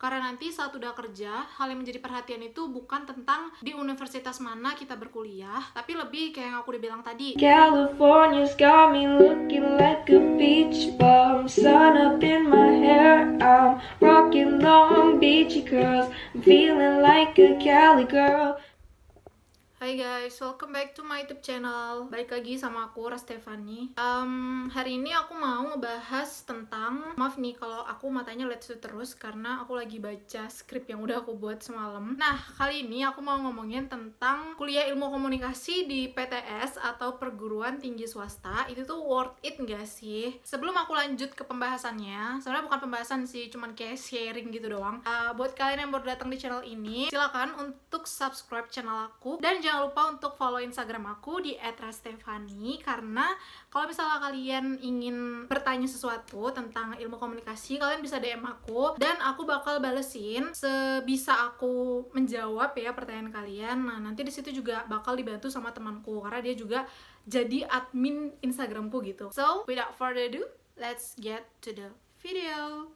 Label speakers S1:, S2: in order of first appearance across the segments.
S1: Karena nanti saat udah kerja, hal yang menjadi perhatian itu bukan tentang di universitas mana kita berkuliah, tapi lebih kayak yang aku udah bilang tadi.
S2: California's got me looking like a beach bum. Sun up in my hair, I'm rocking Long Beachy curls. I'm feeling like a Cali girl.
S1: Hai guys, welcome back to my YouTube channel. Balik lagi sama aku, Rastefani. Hari ini aku mau ngebahas tentang, maaf nih kalau aku matanya let's do terus karena aku lagi baca skrip yang udah aku buat semalam. Nah, kali ini aku mau ngomongin tentang kuliah ilmu komunikasi di PTS atau perguruan tinggi swasta. Itu tuh worth it nggak sih? Sebelum aku lanjut ke pembahasannya, sebenarnya bukan pembahasan sih, cuman kayak sharing gitu doang. Buat kalian yang baru datang di channel ini, silakan untuk subscribe channel aku dan jangan lupa untuk follow Instagram aku di @rastefani, karena kalau misalnya kalian ingin bertanya sesuatu tentang ilmu komunikasi, kalian bisa DM aku dan aku bakal balesin sebisa aku menjawab ya pertanyaan kalian. Nah, nanti di situ juga bakal dibantu sama temanku karena dia juga jadi admin Instagramku gitu. So, without further ado, let's get to the video.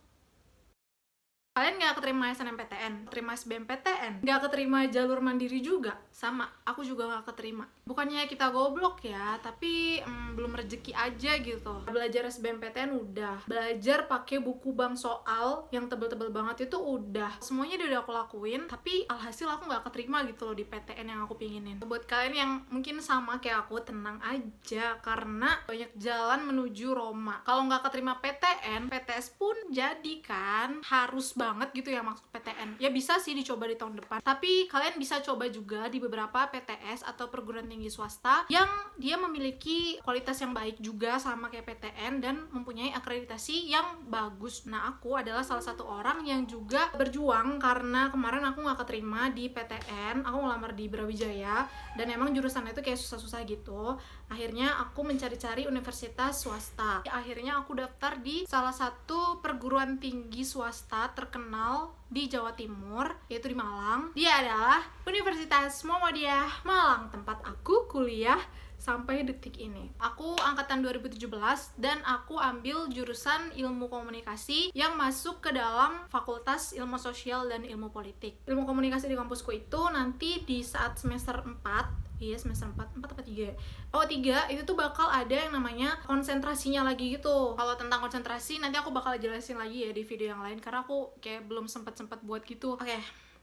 S1: Kalian nggak keterima SNMPTN, keterima SBMPTN, nggak keterima jalur mandiri juga, sama, aku juga nggak keterima. Bukannya kita goblok ya, tapi belum rezeki aja gitu. Belajar SBMPTN udah, belajar pakai buku bank soal yang tebel-tebel banget itu udah, semuanya udah aku lakuin, tapi alhasil aku nggak keterima gitu loh di PTN yang aku pinginin. Buat kalian yang mungkin sama kayak aku, tenang aja, karena banyak jalan menuju Roma. Kalau nggak keterima PTN, PTS pun jadi kan, harus banget gitu ya maksud PTN. Ya bisa sih dicoba di tahun depan, tapi kalian bisa coba juga di beberapa PTS atau perguruan tinggi swasta yang dia memiliki kualitas yang baik juga sama kayak PTN dan mempunyai akreditasi yang bagus. Nah, aku adalah salah satu orang yang juga berjuang karena kemarin aku nggak keterima di PTN, aku ngelamar di Brawijaya dan emang jurusannya itu kayak susah-susah gitu. Akhirnya aku mencari-cari universitas swasta. Akhirnya aku daftar di salah satu perguruan tinggi swasta terkenal di Jawa Timur, yaitu di Malang. Dia adalah Universitas Muhammadiyah Malang, tempat aku kuliah sampai detik ini. Aku angkatan 2017 dan aku ambil jurusan ilmu komunikasi yang masuk ke dalam Fakultas Ilmu Sosial dan Ilmu Politik. Ilmu komunikasi di kampusku itu nanti di saat semester 4, iya semester 4 apa 3? Oh 3, itu tuh bakal ada yang namanya konsentrasinya lagi gitu. Kalau tentang konsentrasi nanti aku bakal jelasin lagi ya di video yang lain karena aku kayak belum sempat buat gitu. Oke,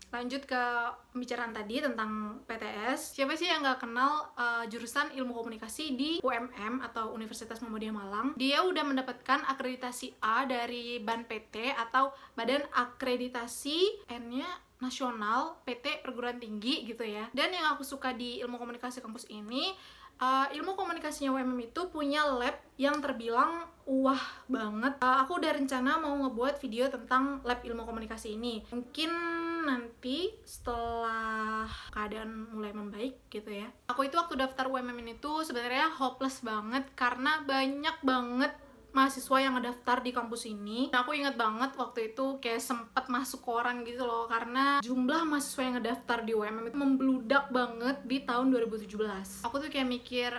S1: lanjut ke pembicaraan tadi tentang PTS. Siapa sih yang nggak kenal jurusan ilmu komunikasi di UMM atau Universitas Muhammadiyah Malang? Dia udah mendapatkan akreditasi A dari BAN PT atau Badan Akreditasi N-nya Nasional PT Perguruan Tinggi gitu ya. Dan yang aku suka di ilmu komunikasi kampus ini, ilmu komunikasinya UMM itu punya lab yang terbilang wah banget. Aku udah rencana mau ngebuat video tentang lab ilmu komunikasi ini. Mungkin nanti setelah keadaan mulai membaik gitu ya. Aku itu waktu daftar UMM ini tuh sebenarnya hopeless banget karena banyak banget mahasiswa yang ngedaftar di kampus ini. Nah, aku inget banget waktu itu kayak sempat masuk koran gitu loh karena jumlah mahasiswa yang ngedaftar di UMM itu membludak banget di tahun 2017. Aku tuh kayak mikir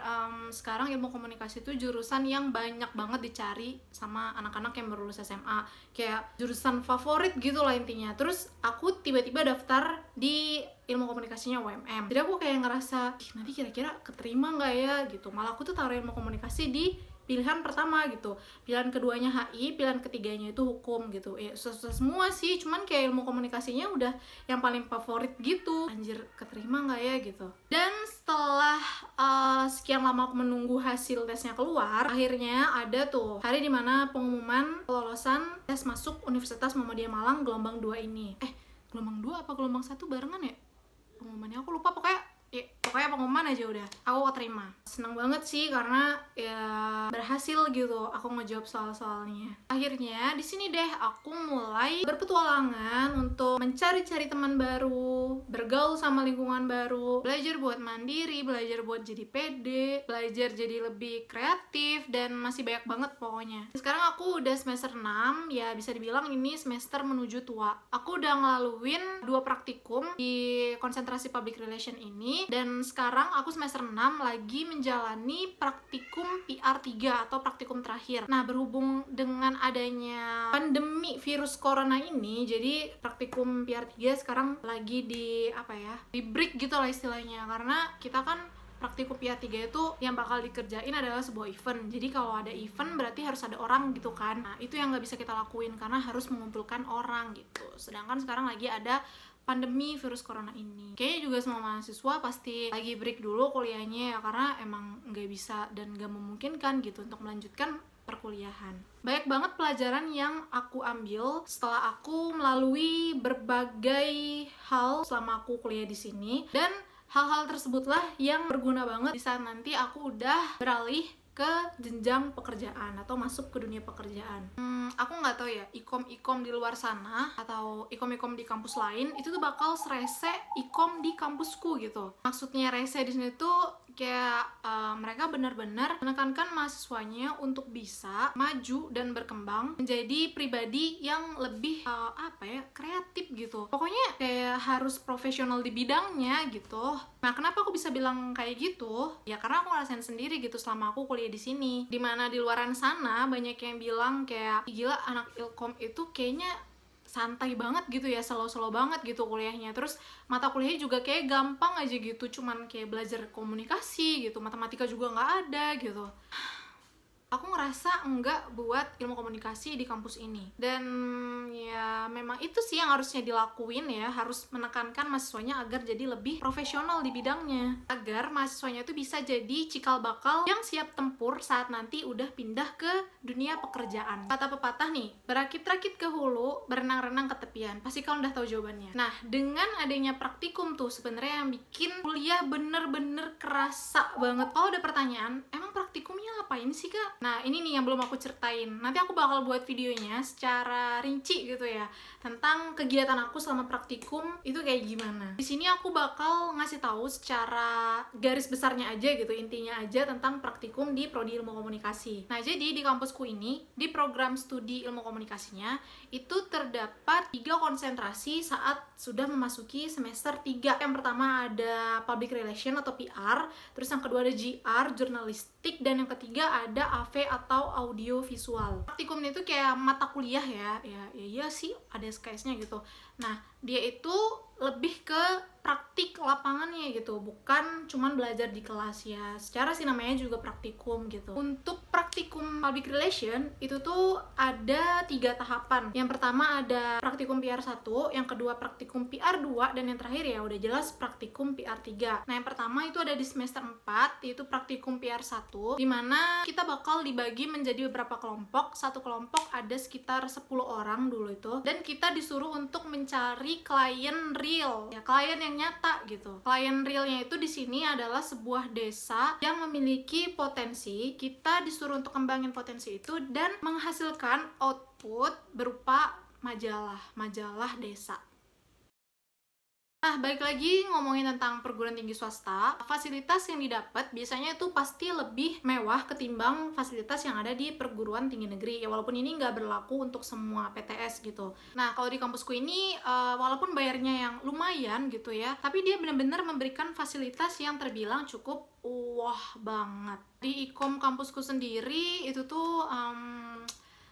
S1: sekarang ilmu komunikasi itu jurusan yang banyak banget dicari sama anak-anak yang baru lulus SMA, kayak jurusan favorit gitu lah intinya. Terus aku tiba-tiba daftar di ilmu komunikasinya UMM. Jadi aku kayak ngerasa, nanti kira-kira keterima nggak ya gitu. Malah aku tuh taruh ilmu komunikasi di pilihan pertama gitu, pilihan keduanya HI, pilihan ketiganya itu hukum gitu. Ya susah-susah semua sih, cuman kayak ilmu komunikasinya udah yang paling favorit gitu. Anjir, keterima nggak ya gitu. Dan setelah sekian lama aku menunggu hasil tesnya keluar, akhirnya ada tuh hari dimana pengumuman kelolosan tes masuk Universitas Muhammadiyah Malang gelombang 2 ini. Gelombang 2 apa gelombang 1 barengan ya? Pengumumannya aku lupa, pokoknya pengumuman aja udah aku terima. Seneng banget sih karena ya berhasil gitu aku ngejawab soal-soalnya. Akhirnya di sini deh aku mulai berpetualangan untuk mencari-cari teman baru, bergaul sama lingkungan baru, belajar buat mandiri, belajar buat jadi pede, belajar jadi lebih kreatif, dan masih banyak banget pokoknya. Sekarang aku udah semester 6, ya bisa dibilang ini semester menuju tua. Aku udah ngelaluin 2 praktikum di konsentrasi public relation ini ini, dan sekarang aku semester 6 lagi menjalani praktikum PR3 atau praktikum terakhir. Nah, berhubung dengan adanya pandemi virus corona ini, jadi praktikum PR3 sekarang lagi di break gitu lah istilahnya, karena kita kan praktikum PR3 itu yang bakal dikerjain adalah sebuah event. Jadi kalau ada event berarti harus ada orang gitu kan. Nah, itu yang nggak bisa kita lakuin karena harus mengumpulkan orang gitu. Sedangkan sekarang lagi ada pandemi virus corona ini. Kayaknya juga semua mahasiswa pasti lagi break dulu kuliahnya ya, karena emang nggak bisa dan nggak memungkinkan gitu untuk melanjutkan perkuliahan. Banyak banget pelajaran yang aku ambil setelah aku melalui berbagai hal selama aku kuliah di sini, dan hal-hal tersebutlah yang berguna banget di saat nanti aku udah beralih ke jenjang pekerjaan atau masuk ke dunia pekerjaan. Aku nggak tahu ya, ikom di luar sana atau ikom di kampus lain itu tuh bakal serese ikom di kampusku gitu. Maksudnya rese di sini tuh kayak mereka benar-benar menekankan mahasiswanya untuk bisa maju dan berkembang menjadi pribadi yang lebih kreatif gitu. Pokoknya kayak harus profesional di bidangnya gitu. Nah, kenapa aku bisa bilang kayak gitu? Ya karena aku ngerasain sendiri gitu selama aku kuliah di sini. Dimana di luaran sana banyak yang bilang kayak, gila anak ilkom itu kayaknya santai banget gitu ya, slow-slow banget gitu kuliahnya. Terus mata kuliahnya juga kayak gampang aja gitu, cuman kayak belajar komunikasi gitu, matematika juga nggak ada gitu. Aku ngerasa enggak buat ilmu komunikasi di kampus ini. Dan ya memang itu sih yang harusnya dilakuin ya, harus menekankan mahasiswanya agar jadi lebih profesional di bidangnya, agar mahasiswanya itu bisa jadi cikal bakal yang siap tempur saat nanti udah pindah ke dunia pekerjaan. Kata pepatah nih, berakit-rakit ke hulu, berenang-renang ke tepian. Pasti kalian udah tahu jawabannya. Nah, dengan adanya praktikum tuh sebenarnya yang bikin kuliah bener-bener kerasa banget. Kalau ada pertanyaan, emang praktikumnya ngapain sih kak? Nah, ini nih yang belum aku ceritain. Nanti aku bakal buat videonya secara rinci gitu ya, tentang kegiatan aku selama praktikum itu kayak gimana. Di sini aku bakal ngasih tahu secara garis besarnya aja gitu, intinya aja tentang praktikum di Prodi Ilmu Komunikasi. Nah, jadi di kampusku ini, di program studi ilmu komunikasinya, itu terdapat 3 konsentrasi saat sudah memasuki semester 3. Yang pertama ada Public Relation atau PR, terus yang kedua ada GR, Jurnalistik, dan yang ketiga ada AV atau Audio Visual. Praktikum itu kayak mata kuliah ya iya sih ada SKS-nya gitu. Nah, dia itu lebih ke praktik lapangannya gitu, bukan cuman belajar di kelas ya. Secara sih namanya juga praktikum gitu. Untuk praktikum Public Relation itu tuh ada 3 tahapan. Yang pertama ada praktikum PR1, yang kedua praktikum PR2, dan yang terakhir ya udah jelas praktikum PR3. Nah, yang pertama itu ada di semester 4, yaitu praktikum PR1, dimana kita bakal dibagi menjadi beberapa kelompok. Satu kelompok ada sekitar 10 orang dulu itu, dan kita disuruh untuk mencari klien real ya, klien yang nyata gitu. Klien realnya itu di sini adalah sebuah desa yang memiliki potensi. Kita disuruh untuk kembangin potensi itu dan menghasilkan output berupa majalah desa. Nah, balik lagi ngomongin tentang perguruan tinggi swasta, fasilitas yang didapat biasanya itu pasti lebih mewah ketimbang fasilitas yang ada di perguruan tinggi negeri. Ya, walaupun ini nggak berlaku untuk semua PTS gitu. Nah, kalau di kampusku ini, walaupun bayarnya yang lumayan gitu ya, tapi dia benar-benar memberikan fasilitas yang terbilang cukup wah banget. Di ikom kampusku sendiri, itu tuh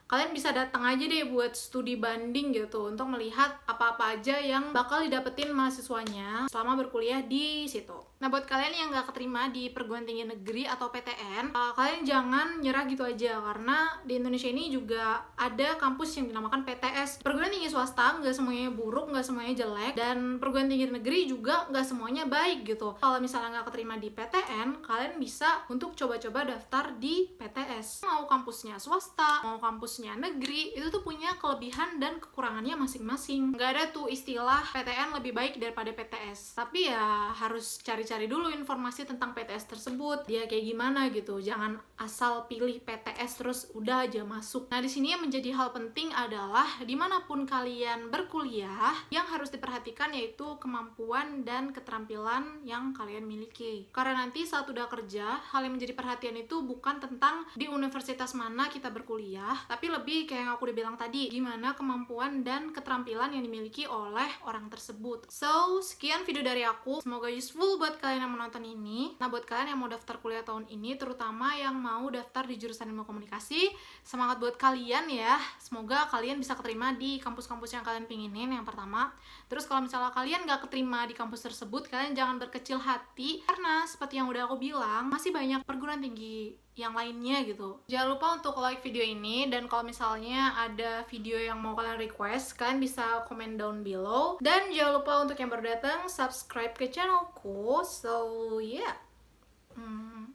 S1: kalian bisa datang aja deh buat studi banding gitu untuk melihat apa-apa aja yang bakal didapetin mahasiswanya selama berkuliah di situ. Nah, buat kalian yang nggak keterima di perguruan tinggi negeri atau PTN, kalian jangan nyerah gitu aja, karena di Indonesia ini juga ada kampus yang dinamakan PTS. Perguruan tinggi swasta nggak semuanya buruk, nggak semuanya jelek, dan perguruan tinggi negeri juga nggak semuanya baik gitu. Kalau misalnya nggak keterima di PTN, kalian bisa untuk coba-coba daftar di PTS. Mau kampusnya swasta, mau kampusnya negeri, itu tuh punya kelebihan dan kekurangannya masing-masing. Nggak ada tuh istilah PTN lebih baik daripada PTS. Tapi ya harus cari dulu informasi tentang PTS tersebut, dia kayak gimana gitu. Jangan asal pilih PTS terus udah aja masuk. Nah, di sini yang menjadi hal penting adalah dimanapun kalian berkuliah, yang harus diperhatikan yaitu kemampuan dan keterampilan yang kalian miliki. Karena nanti saat udah kerja, hal yang menjadi perhatian itu bukan tentang di universitas mana kita berkuliah, tapi tapi lebih kayak yang aku udah bilang tadi, gimana kemampuan dan keterampilan yang dimiliki oleh orang tersebut. So, sekian video dari aku, semoga useful buat kalian yang menonton ini. Nah, buat kalian yang mau daftar kuliah tahun ini, terutama yang mau daftar di jurusan ilmu komunikasi, semangat buat kalian ya. Semoga kalian bisa keterima di kampus-kampus yang kalian pinginin, yang pertama. Terus kalau misalnya kalian gak keterima di kampus tersebut, kalian jangan berkecil hati, karena seperti yang udah aku bilang, masih banyak perguruan tinggi yang lainnya gitu. Jangan lupa untuk like video ini, dan kalau misalnya ada video yang mau kalian request, kalian bisa comment down below. Dan jangan lupa untuk yang baru datang, subscribe ke channelku. So yeah,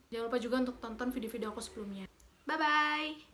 S1: jangan lupa juga untuk tonton video-video aku sebelumnya. Bye bye.